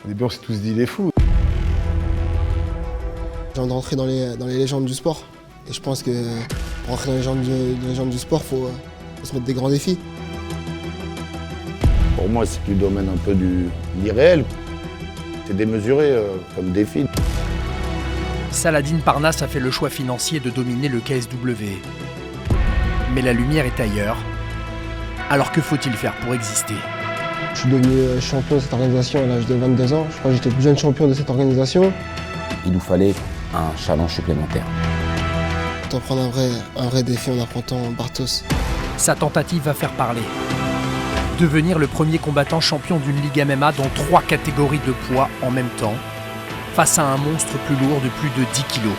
Au début, on s'est tous dit, il est fou. J'ai envie de rentrer dans les légendes du sport. Et je pense que pour rentrer dans les légendes du sport, il faut se mettre des grands défis. Pour moi, c'est du domaine un peu de l'irréel. C'est démesuré comme défi. Saladin Parnasse a fait le choix financier de dominer le KSW. Mais la lumière est ailleurs. Alors que faut-il faire pour exister ? Je suis devenu champion de cette organisation à l'âge de 22 ans. Je crois que j'étais le plus jeune champion de cette organisation. Il nous fallait un challenge supplémentaire. Autant prendre un vrai défi en affrontant Bartos. Sa tentative va faire parler. Devenir le premier combattant champion d'une ligue MMA dans 3 catégories de poids en même temps, face à un monstre plus lourd de plus de 10 kilos.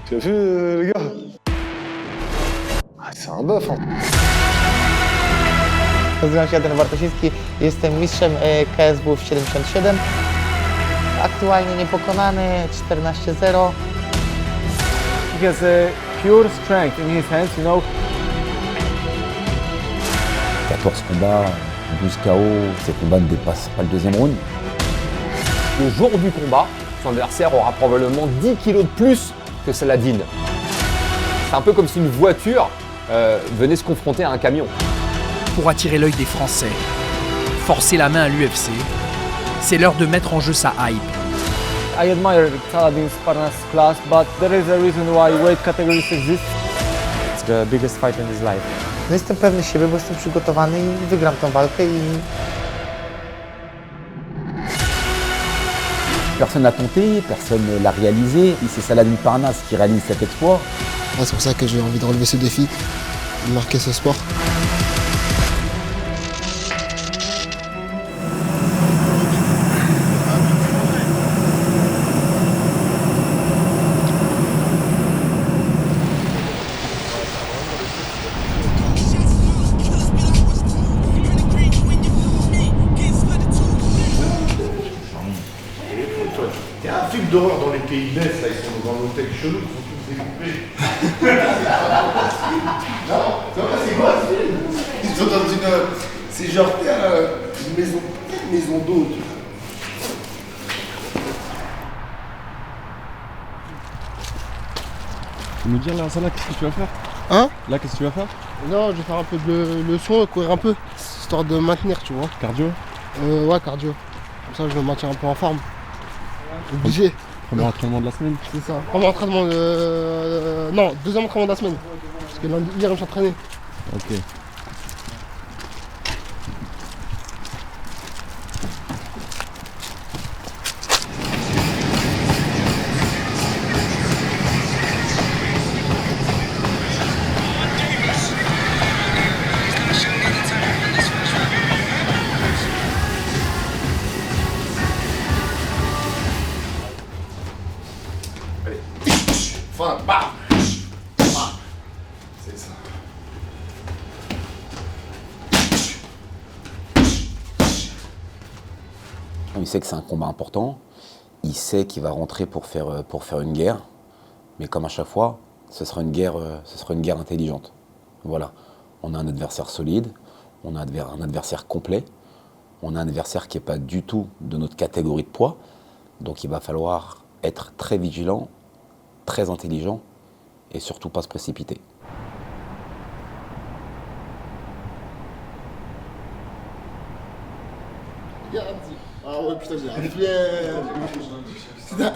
Tu as vu, les gars? C'est un bœuf, hein. Nazywam się Adrian Bartosiński, jestem mistrzem KSW w 77. Aktualnie niepokonany, 14-0. He has a pure strength in his hands, you know. 14 combats, 12 KO, ces combats ne dépassent pas le deuxième round. Le jour du combat, son adversaire aura probablement 10 kilos de plus que Saladin. C'est un peu comme si une voiture venait se confronter à un camion. Pour attirer l'œil des Français, forcer la main à l'UFC, c'est l'heure de mettre en jeu sa hype. I admire Saladin's Parnasse class, but there is a reason why weight categories exist. It's the biggest fight in his life. No jestem pewny siebie, bo jestem przygotowany i wygram tę walkę Personne n'a tenté, personne ne l'a réalisé. Et c'est Saladin Parnasse qui réalise cet exploit. C'est pour ça que j'ai envie de relever ce défi, de marquer ce sport. Il y a un film d'horreur dans les pays d'Est, là, ils sont dans l'hôtel chelou, ils sont tous découpés. Non, c'est quoi ce film? Ils sont dans une... C'est genre une maison d'eau, tu vois. Tu peux me dire là, ça là, qu'est-ce que tu vas faire? Hein? Là, qu'est-ce que tu vas faire? Non, je vais faire un peu de leçon, courir un peu, histoire de maintenir, tu vois. Cardio? Ouais, cardio. Comme ça, je me maintiens un peu en forme. Obligé. Premier entraînement de la semaine? C'est ça. Premier entraînement non, deuxième entraînement de la semaine. Parce que lundi, hier, je me suis entraîné. Ok. Enfin, bam! C'est ça. Il sait que c'est un combat important. Il sait qu'il va rentrer pour faire une guerre. Mais comme à chaque fois, ce sera une guerre intelligente. Voilà. On a un adversaire solide, on a un adversaire complet, on a un adversaire qui n'est pas du tout de notre catégorie de poids. Donc il va falloir être très vigilant, très intelligent et surtout pas se précipiter. Ah ouais, putain, j'ai la fière.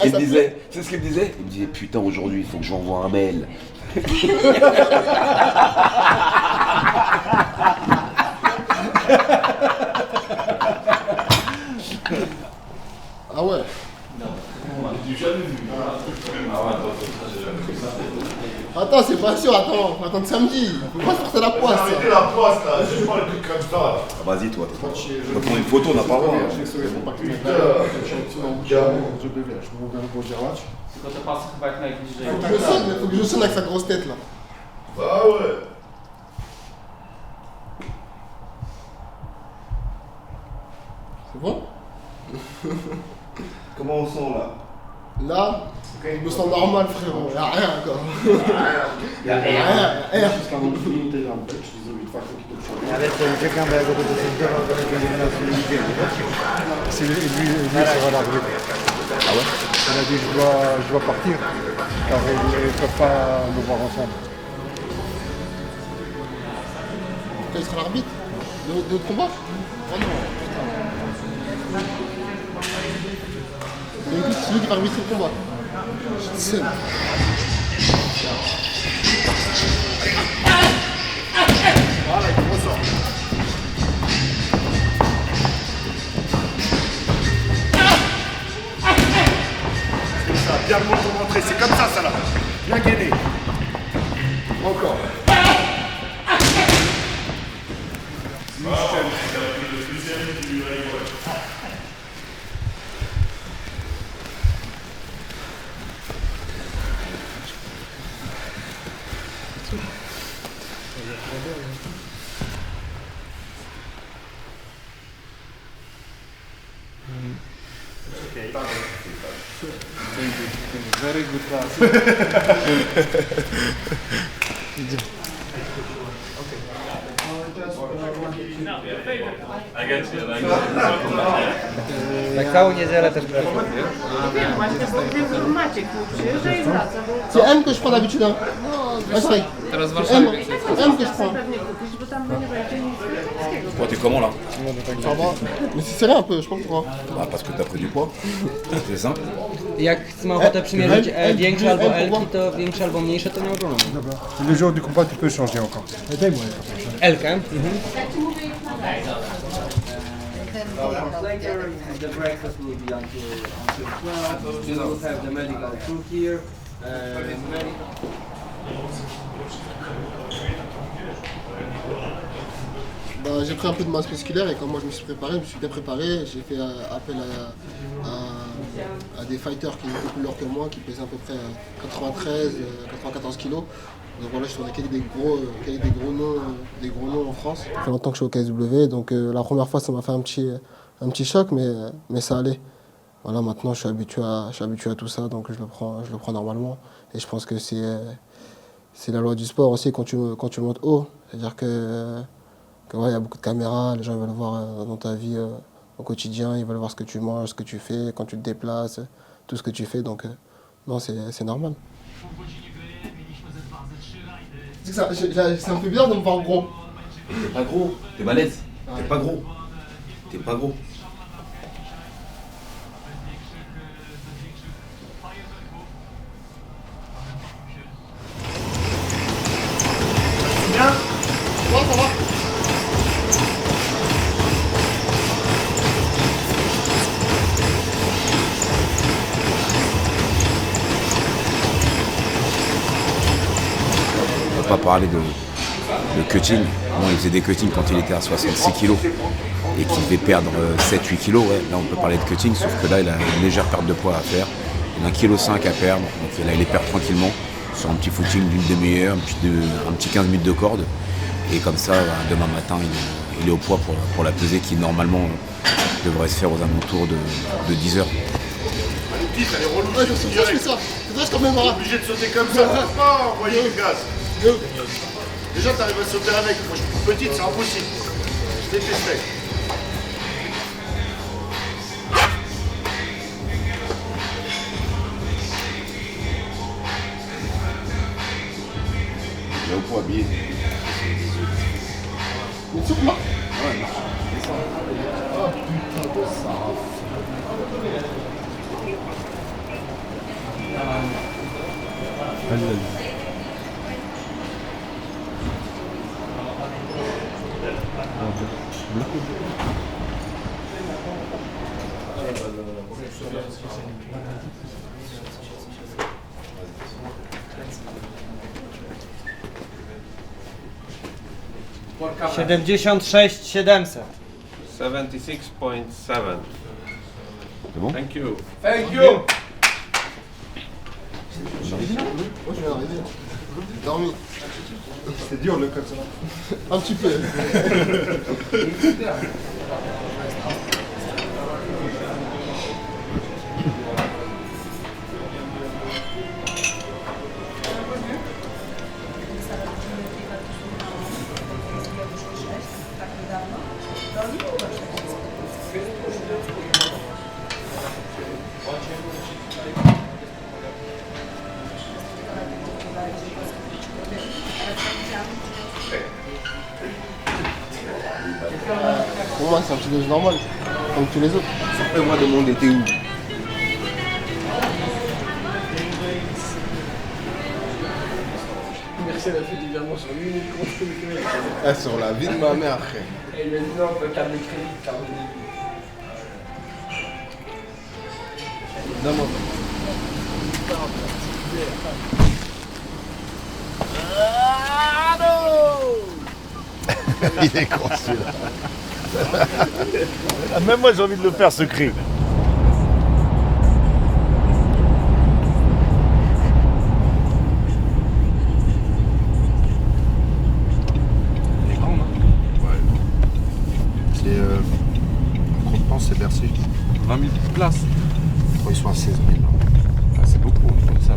Il me disait, c'est ce qu'il me disait? Il me disait, putain, aujourd'hui, il faut que j'envoie un mail. Ah ouais. J'ai jamais vu. Attends, c'est pas sûr, attends, faut attendre samedi. Faut pas se forcer la poisse. Arrêtez la poisse là, j'ai pas le truc comme ça. Ah, vas-y, toi, on va prendre une photo, on n'a pas le droit. Faut que je sonne avec sa grosse tête là. Ah ouais. C'est bon? Comment on sent là? Là, je me sens normal frérot, y'a rien encore. Y'a rien. Y'a rien. C'est lui sera l'arbitre. Ah ouais? Il a dit je dois partir, car ils ne peuvent pas nous voir ensemble. Quel sera l'arbitre de notre combat? Oh non, putain. Mais écoute, c'est lui qui va arbitrer le combat. Je sais. Voilà, il ressort. C'est ça, bien le montrer, c'est comme ça là. Bien gainé. Encore. Very good class. Tak całą niedzielę też pracuję. C'est M que je prends d'habitude. Hein. Ouais, c'est vrai. M que je prends. Toi, t'es comment là? Ça va. Mais c'est serré un peu, je pense pourquoi. Bah, parce que t'as pris du poids. C'est simple. Jak ma ochotę przymierzyć większe albo L-ki, to większe albo mniejsze, to nie ma problemu. Le jour du combat, tu peux changer encore. L-kę. Later, the breakfast will be until 12. We will have the medical crew here. Bah, j'ai pris un peu de masse musculaire et comme moi je me suis bien préparé, j'ai fait appel à des fighters qui étaient plus lourds que moi, qui pesaient à peu près 94 kilos. Donc voilà, je suis avec des gros noms en France. Ça fait longtemps que je suis au KSW, donc la première fois ça m'a fait un petit choc, mais ça allait. Voilà, maintenant je suis habitué à tout ça, donc je le prends normalement. Et je pense que c'est la loi du sport aussi quand tu montes haut. C'est-à-dire que ouais, y a beaucoup de caméras, les gens veulent voir dans ta vie au quotidien, ils veulent voir ce que tu manges, ce que tu fais, quand tu te déplaces, tout ce que tu fais, donc non, c'est normal. Ça me fait bizarre de me voir gros. T'es pas gros, t'es balèze. T'es pas gros. T'es pas gros. Bien. Ouais, ça va. On va pas parler de cutting. Bon, il faisait des cuttings quand il était à 66 kg et qu'il devait perdre 7-8 kg. Ouais. Là, on peut parler de cutting, sauf que là, il a une légère perte de poids à faire. Il a 1,5 kg à perdre. Donc là, il les perd tranquillement sur un petit footing d'une demi-heure, un petit 15 minutes de corde. Et comme ça, demain matin, il est au poids pour la pesée qui, normalement, devrait se faire aux alentours de 10 heures. Allez, petite, elle est relou. Ouais, je fais ça. C'est vrai, je t'en mets T'es obligé de sauter comme ça. Faut pas envoyer du gaz. Déjà, t'arrives à sauter avec. Moi, je suis toute petite, c'est impossible. Je détesterais. J'ai au poids habillé. Une soupe là? Ouais, non. Oh putain de ça. Vas-y. Wow. 76 700. 76.7. C'est bon? Thank you. Thank you. Moi, je viens d'arriver. Dormi. C'est dur le code ça. Un petit peu. Pour moi, c'est un petit déj normal, comme tous les autres. Après, moi, demande était où? Merci, elle a fait du virement sur lui, Sur la vie de ma mère, frère. Et il a dit non, carte de crédit, carte de débit. Donne-moi. Il est con celui-là. Même moi j'ai envie de le faire ce cri. Il est grand, non? Ouais. C'est en comptant c'est Bercy. 20 000 places. Je crois qu'ils sont à 16 000. Ah, c'est beaucoup, comme ça.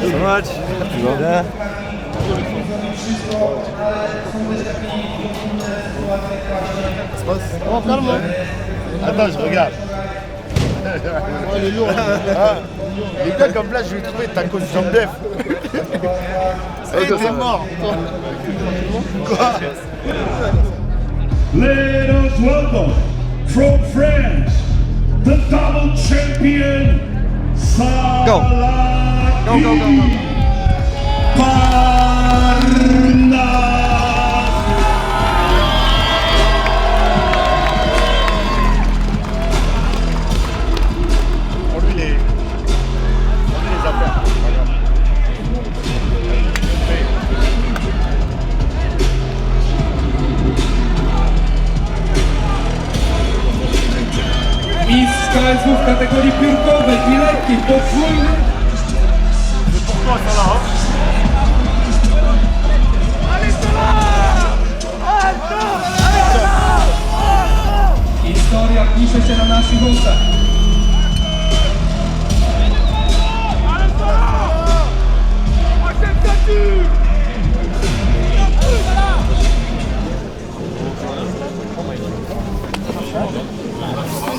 So much. Tu vas bien? Oh, calme. Attends, je regarde. Oh, il est lourd. Il est bien comme là, je vais trouver ta cause Jean-Bef. Ça y est, t'es mort. Quoi? Let us welcome from France the double champion Salah Parnasse. On lui les affaires. Mistrz KSW w kategorii piórkowej i lekkiej podwójny. Historia pisze się na naszych oczach.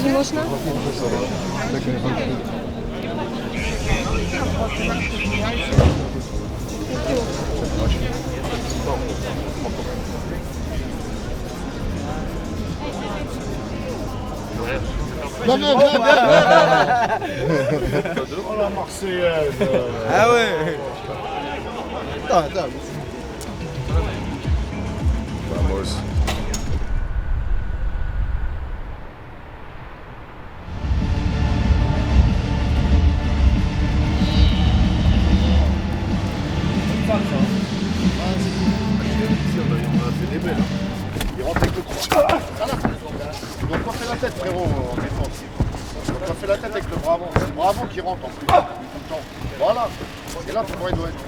Nie można? Bien, bien, bien, bien. Oh la Marseillaise. Ah ouais. Attends. Vamos. Il rentre avec le croix. Il doit pas faire la tête, frérot, en défense. Il doit pas faire la tête avec le bras avant. C'est le bras avant qui rentre en plus. Tout le temps. Voilà. Et là, pourquoi il doit être.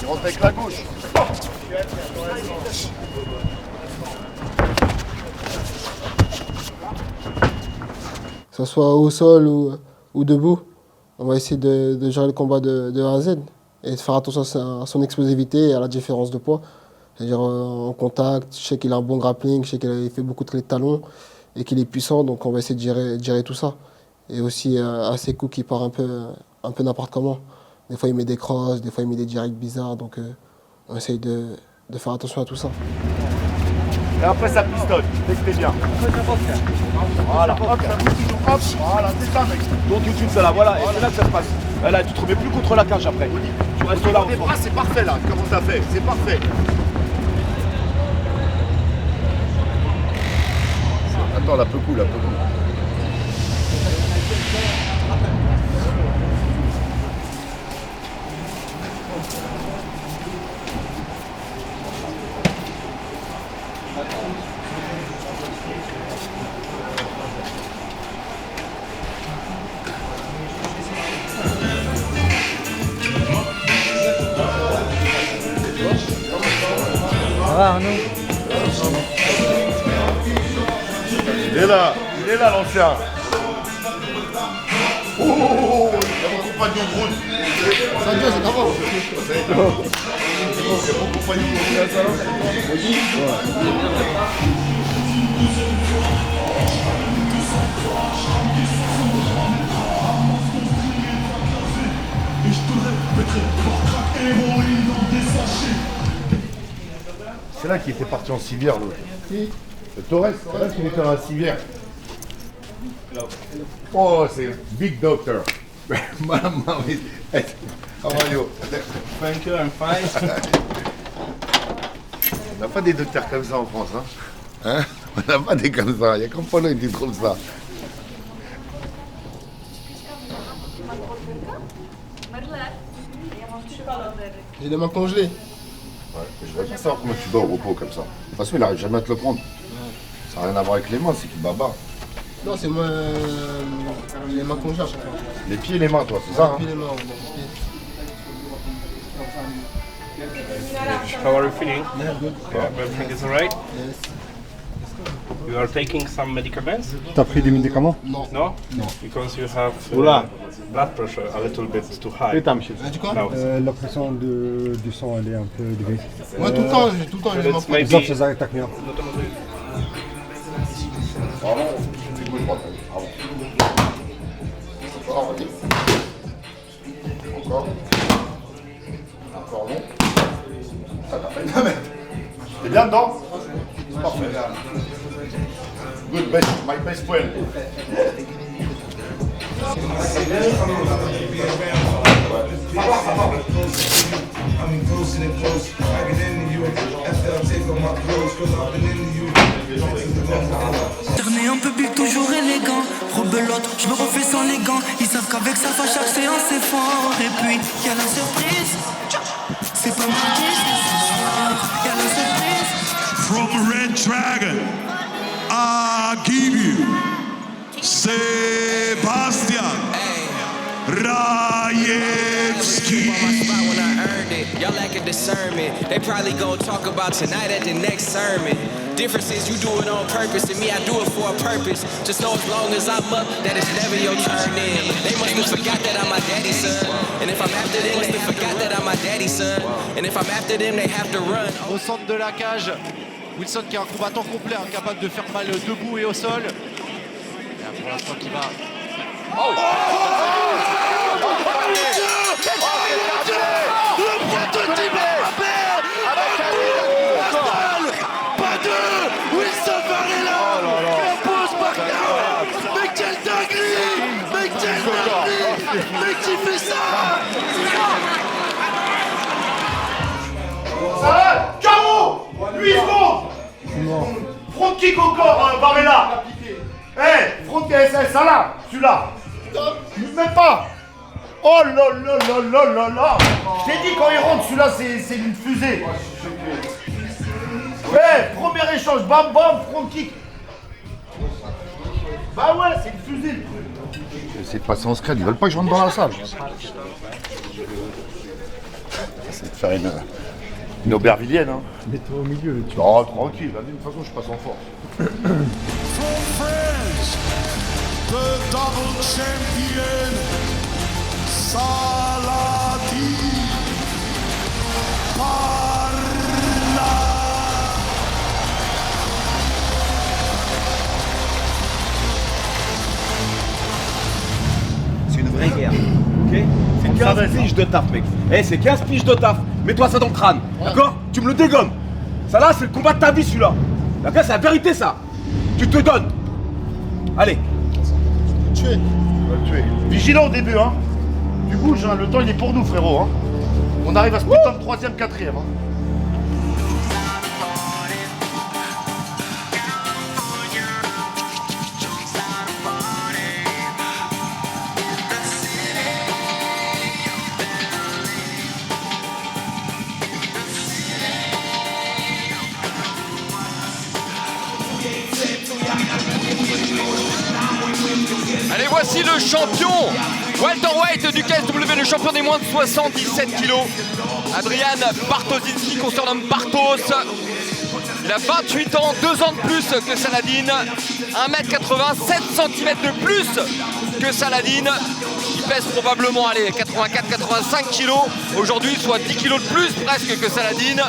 Il rentre avec la gauche. Que ce soit au sol ou debout, on va essayer de gérer le combat de A à Z et de faire attention à son explosivité et à la différence de poids. C'est-à-dire en contact, je sais qu'il a un bon grappling, je sais qu'il fait beaucoup de clés de talons et qu'il est puissant, donc on va essayer de gérer tout ça. Et aussi à ses coups qui part un peu n'importe comment. Des fois il met des crosses, des fois il met des directs bizarres, donc on essaye de faire attention à tout ça. Et après ça pistonne, dès que t'es bien. Voilà, hop, ça bouge toujours, hop, voilà, c'est ça mec. Donc tout de suite ça là, voilà, et c'est là que ça se passe. Là, tu te remets plus contre la cage après. Tu restes là. Les bras, c'est parfait là, comment t'as fait, c'est parfait. Attends, là, peu cool, là, peu cool. Ça va, Arnaud? Il est là l'ancien. Oh, il y a mon compagnon Groot. Ça, c'est d'abord. C'est là qu'il était parti en civière, l'autre. Le Torres, c'est là qu'il était en civière. Oh, c'est Big Doctor. Maman, how are you? Thank you, I'm fine. On n'a pas des docteurs comme ça en France, hein? On n'a pas des comme ça. Il y a qu'en Pologne qui trouvent ça. J'ai les mains congelées. Ouais, je voudrais bien savoir comment tu dors au repos comme ça. De toute façon, il n'arrive jamais à te le prendre. Ça n'a rien à voir avec les mains, c'est qu'il baba. Non, c'est moi. J'ai les mains congelées à chaque fois. Les pieds et les mains, toi, c'est ça? Les pieds et les mains, les pieds. How are you feeling? Yeah, good. Everything is alright? Yes. You are taking some medicaments? T'as pris des médicaments? Non. No? Because you have blood pressure a little bit too high. Ah, du quoi? Now. La pression du sang, elle est un peu élevée. Moi, tout le temps, j'ai les mains Let's maybe- Zawsze za tak miał. Encore. Encore long. Ça t'a fait une mètre. T'es bien dedans? Parfait. Good, best, my best friend. Dernier un peu big, toujours élégant. Rebelote, je me refais sans les gants. Ils savent qu'avec ça, à chaque séance c'est fort. Et puis, y'a la surprise. C'est pas marqué, y'a la surprise. From Red Dragon, I give you Sebastian Rajewski. Y'all lacking discernment. They probably gonna talk about tonight at the next sermon. Difference is you do it on purpose, and me I do it for a purpose. Just know as long as I'm up, that it's never your turn in. They must have forgot that I'm my daddy's son. And if I'm after them, they forgot that I'm my daddy's son. And if I'm after them, they have to run. Au centre de la cage, Wilson qui est un combattant complet, incapable de faire mal debout et au sol. Et pour l'instant qui va... Oh, Le prototype pas de Wilson Varela impose par KO. Mais quelle dinguerie! Mais quelle dinguerie! Mais qui fait ça? Ça va? KO! 8 secondes! Front kick au corps, Varela! Eh, front kick, ça là, celui-là! Même pas! Oh là là là là là là! J'ai dit quand il rentre, celui-là c'est une fusée! Ouais, premier échange, bam bam, front kick! Bah ouais, c'est une fusée le truc! J'essaie de passer en scred, ils veulent pas que je rentre dans la salle! C'est de faire une aubervillienne, hein! Mets-toi au milieu, tu vois. Oh, tranquille, vas-y, de toute façon je passe en force. The double champion Salati Parla. C'est une vraie guerre, ok? C'est 15 piges de taf, mec. Eh, c'est 15 piges de taf. Mets-toi ça dans le crâne, d'accord? Tu me le dégommes. Ça là, c'est le combat de ta vie, celui-là. D'accord? C'est la vérité, ça. Tu te donnes. Allez. Tuer. Vigilant au début, hein. Tu bouges, hein. Le temps il est pour nous, frérot, hein. On arrive à ce putain de 3ème, 4ème, hein. Allez, voici le champion Welterweight du KSW, le champion des moins de 77 kg. Adrian Bartoszynski, qu'on surnomme Bartos. Il a 28 ans, 2 ans de plus que Saladin. 1m80, 7 cm de plus que Saladin. Il pèse probablement 84-85 kg aujourd'hui, soit 10 kg de plus presque que Saladin.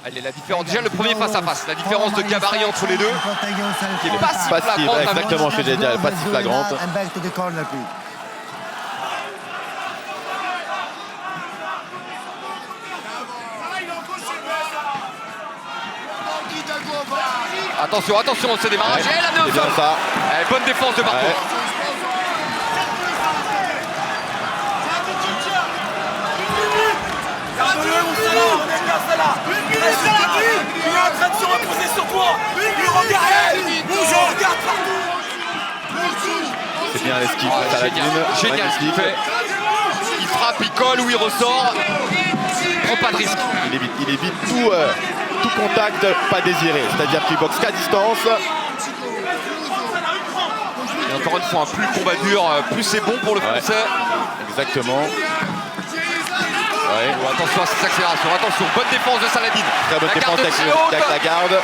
Allez, la différence, déjà le premier face à face, la différence de gabarit entre les deux, qui est pas si flagrante. Exactement ce que j'ai dit, pas si flagrante. Attention, attention, c'est démarrage. Ouais, Elle a mis au sol. Bonne défense de Bartos. Ouais. Il est en train de se reposer sur toi. Il regarde. Bouge, regarde partout. C'est bien l'esquive. Génial ce qu'il fait. Il frappe, il colle ou il ressort. Prend pas de risque. Il évite tout contact pas désiré. C'est-à-dire qu'il boxe qu'à distance. Et encore une fois, plus le combat dure, plus c'est bon pour le Français. Exactement. Ouais. Oh, attention à cette accélération, attention, bonne défense de Saladin. Très bonne défense avec la garde.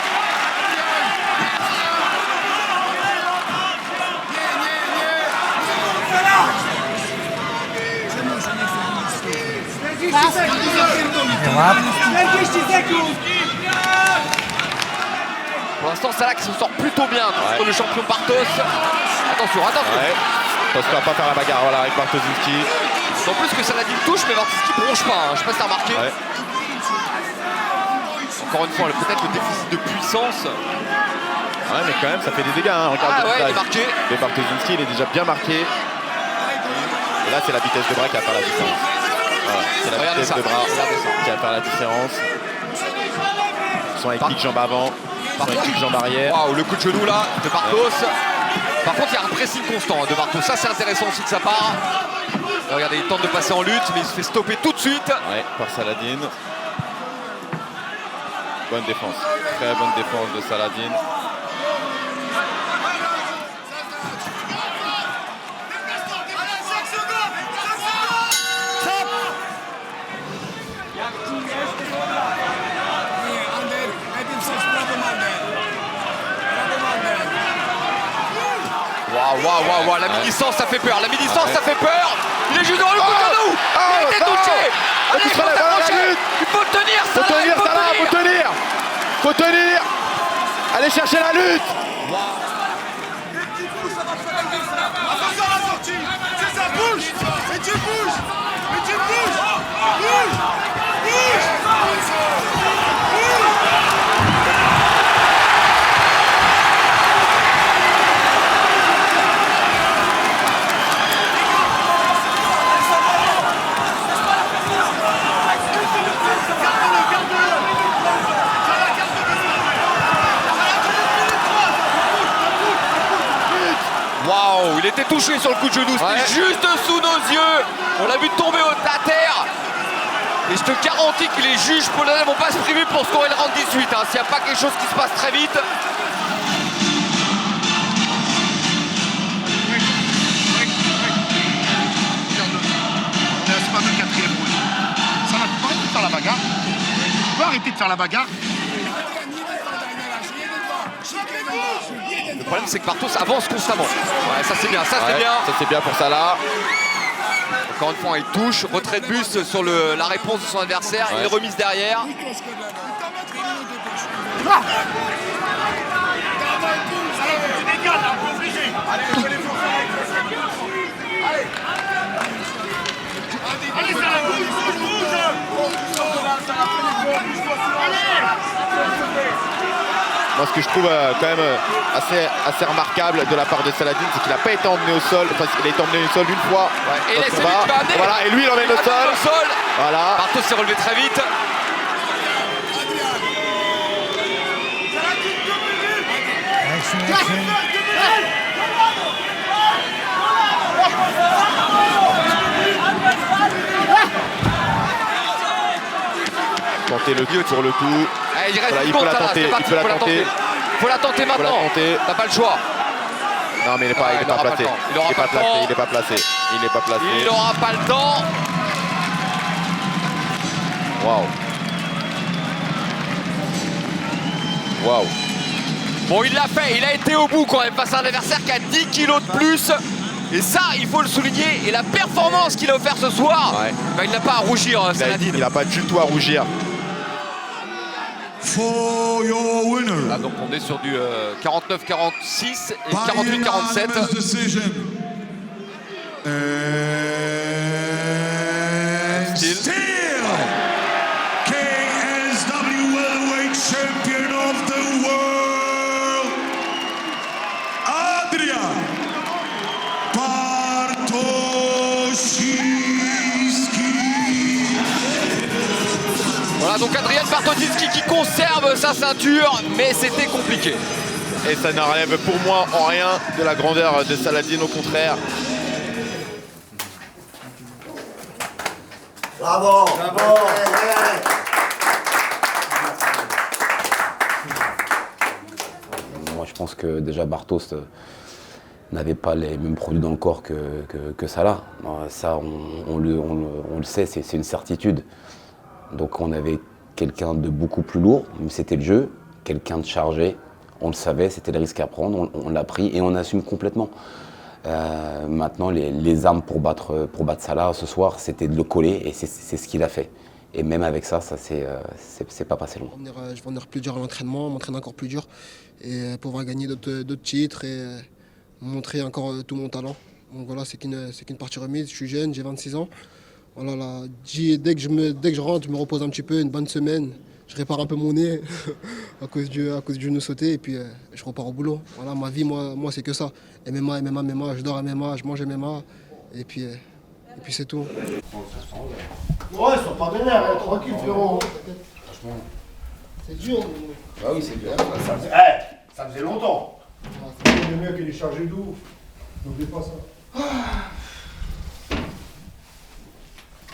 Pour l'instant, Salah qui se sort plutôt bien contre le champion Bartos. Attention, attention. Ouais. Attention à pas faire la bagarre voilà, avec Bartoszynski. En plus que Saladin touche, mais Bartoszynski bronche pas. Je sais pas si t'as remarqué. Ouais. Encore une fois, peut-être le déficit de puissance. Ouais, mais quand même, ça fait des dégâts. Hein. Regarde il est marqué. Mais Bartoszynski, il est déjà bien marqué. Et là, c'est la vitesse de bras qui va faire la différence. Voilà. C'est la vitesse de bras qui va faire la différence. Ils sont avec pique jambe avant. Ils sont avec pique jambe arrière. Waouh, le coup de genou là de Bartos. Par contre, il y a un pressing constant de Bartos. Ça, c'est intéressant aussi de sa part. Regardez, il tente de passer en lutte, mais il se fait stopper tout de suite. Ouais, par Saladin. Bonne défense. Très bonne défense de Saladin. Waouh, la mi-distance ça fait peur, la mi-distance ça fait peur. Il est juste dans le coup de genou. Il a été touché. Allez, il faut s'accrocher. Il faut le tenir, Faut tenir, Salah, faut tenir. Faut tenir. Allez chercher la lutte. Attention à la sortie. C'est ça, bouge. Et tu bouges. Et tu bouges. Bouge. Bouge. Waouh, il était touché sur le coup de genou, c'était juste sous nos yeux. On l'a vu tomber à terre. Et je te garantis que les juges polonais vont pas se priver pour scorer le round 18. S'il n'y a pas quelque chose qui se passe très vite. C'est pas le quatrième round. Ça va pas arrêter de faire la bagarre. Tu peux arrêter de faire la bagarre. Le problème c'est que Bartos avance constamment. Ouais, ça c'est bien, ça c'est bien. Ça c'est bien pour Salah. Encore une fois, il touche, retrait de buste sur la réponse de son adversaire, il remise derrière. Allez, ça la bouge. Moi, ce que je trouve quand même assez remarquable de la part de Saladin, c'est qu'il n'a pas été emmené au sol. Enfin, il a été emmené au sol une fois. Et là, c'est lui qui va amener. Voilà, et lui, il emmène au sol. Voilà. Bartos s'est relevé très vite. Tenter le tir pour le coup. Allez, il reste Voilà, une il peut compte, la Salah, tenter, c'est parti, il peut la faut la tenter. tenter. Faut la tenter maintenant. T'as pas le choix. Non mais il n'est pas, Ah, il est il pas aura pas placé. le temps. Il aura Il est pas pas le placé. temps. Il n'est pas placé. Il n'est pas placé. Il n'aura pas le temps. Waouh. Waouh. Bon, il l'a fait, il a été au bout quand même face à un adversaire qui a 10 kilos de plus. Et ça, il faut le souligner. Et la performance qu'il a offert ce soir, bah, il n'a pas à rougir, Saladin. Il n'a pas du tout à rougir. For your winner. Là, donc on est sur du 49-46 et 48-47. Decision. And still, KSW Welterweight Champion of the World, Adrian Bartosiński. Voilà, donc Adrian Bartosiński qui conserve sa ceinture, mais c'était compliqué. Et ça n'enlève pour moi en rien de la grandeur de Saladin, au contraire. Bravo. Bravo. Moi, je pense que déjà Bartos n'avait pas les mêmes produits dans le corps que Salah. Ça, on le sait, c'est une certitude. Donc on avait quelqu'un de beaucoup plus lourd, mais c'était le jeu, quelqu'un de chargé, on le savait, c'était le risque à prendre, on l'a pris et on assume complètement. Maintenant, les armes pour battre Salah ce soir, c'était de le coller et c'est ce qu'il a fait. Et même avec ça, c'est pas passé loin. Je vais venir plus dur à l'entraînement, m'entraîner encore plus dur et pouvoir gagner d'autres titres et montrer encore tout mon talent. Donc voilà, c'est qu'une partie remise, je suis jeune, j'ai 26 ans. Voilà, là, dès que je rentre, je me repose un petit peu, une bonne semaine. Je répare un peu mon nez à cause du genou sauté et puis je repars au boulot. Voilà, ma vie, moi c'est que ça. MMA, je dors MMA, je mange MMA et puis c'est tout. Ouais, ils sont pas vénères, hein, tranquille frérot. Franchement, c'est dur. Bah oui, c'est dur. Ça faisait longtemps. Le mec, il est chargé d'où? N'oubliez pas ça.